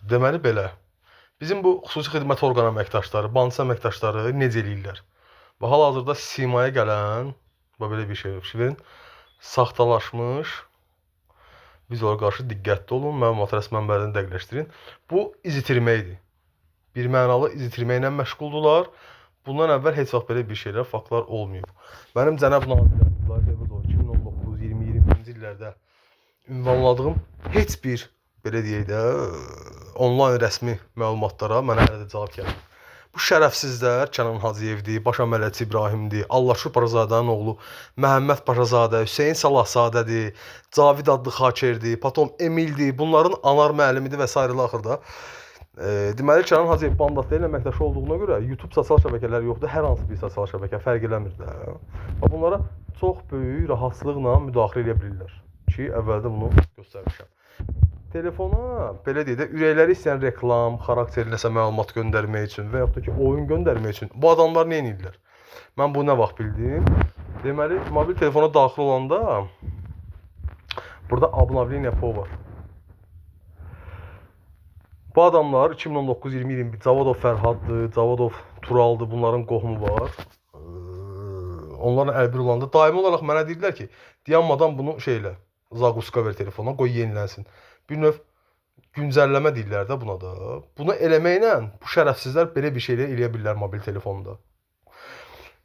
Deməli belə. Bizim bu xüsusi xidmət orqanı əməkdaşları, bank əməkdaşları necə eləyirlər? Və hal-hazırda simaya gələn belə bir şey verin. Saxtalaşmış videolara qarşı diqqətli olun, məlumat rəsmi mənbələrini dəqiqləşdirin. Bu iz itirməkdir. Bir mənalı iz itirməklə məşğuldurlar. Bundan əvvəl heç vaxt belə bir şeylər, faktlar olmayıb. Mənim cənab nazirəm Abdullayev Tevfuzov 2019-2020-ci illərdə ünvanladığım heç bir belə deyək də onlayn rəsmi məlumatlara mənə hələ də cavab gəlmir. Bu şərəfsizlər Kənan Hacıyevdir, Baş əməliyyatçı İbrahimdir, Allahşur Paşazadənin oğlu Məhəmməd Paşazadə, Hüseyn Salahzadədir, Cavid adlı Xakerdir, potom Emildir, bunların anar müəllimidir və s. axırda. Deməli Kənan Hacıyev bandası ilə əməkdaşı olduğuna görə YouTube sosial şəbəkələri yoxdur, hər hansı bir sosial şəbəkə fərq eləmir də. Və bunlara çox böyük rahatçılıqla müdaxilə edə bilirlər ki, əvvəldə bunu göstərmişəm. Telefona belə deyək də ürəkləri istəyən reklam, xarakterli nəsə məlumat göndərmək üçün və yaxud da ki, oyun göndərmək üçün bu adamlar nə edirlər? Mən bunu nə vaxt bildim? Deməli, mobil telefona daxil olanda burada обновление PO var. Bu adamlar 2019-2021 Cavodov Fərhaddır, Cavodov Turaldır, bunların qohumu var. Onların əlbir olanda daimi olaraq mənə deyirlər ki, dayanmadan bunu şeylə, Zaguska ver telefona, qoy yenilənsin. Bir növ güncəlləmə deyirlər də buna da. Bunu eləməklə bu şərəfsizlər belə bir şeylər eləyə bilirlər mobil telefonda.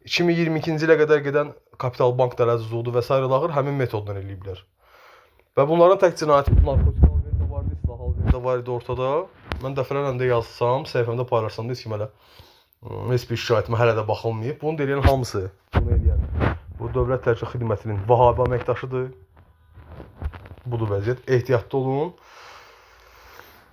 2022-ci ilə qədər gedən Kapital Bank dələduzluğudur və s. axır həmin metodla eləyiblər. Və bunların tək cinayəti narkotik alverdə var idi, silah alverdə var idi ortada. Mən dəfələrlə də yazsam, səhifəmdə paylaşsam da heç kim hələ heç bir şikayətimə hələ də baxılmayıb. Bunu deyən hamısı, bunu eləyən bu Dövlət Təhlükəsizlik Xidmətinin Vahabi əməkdaşıdır. Budur vəziyyət. Ehtiyatlı olun.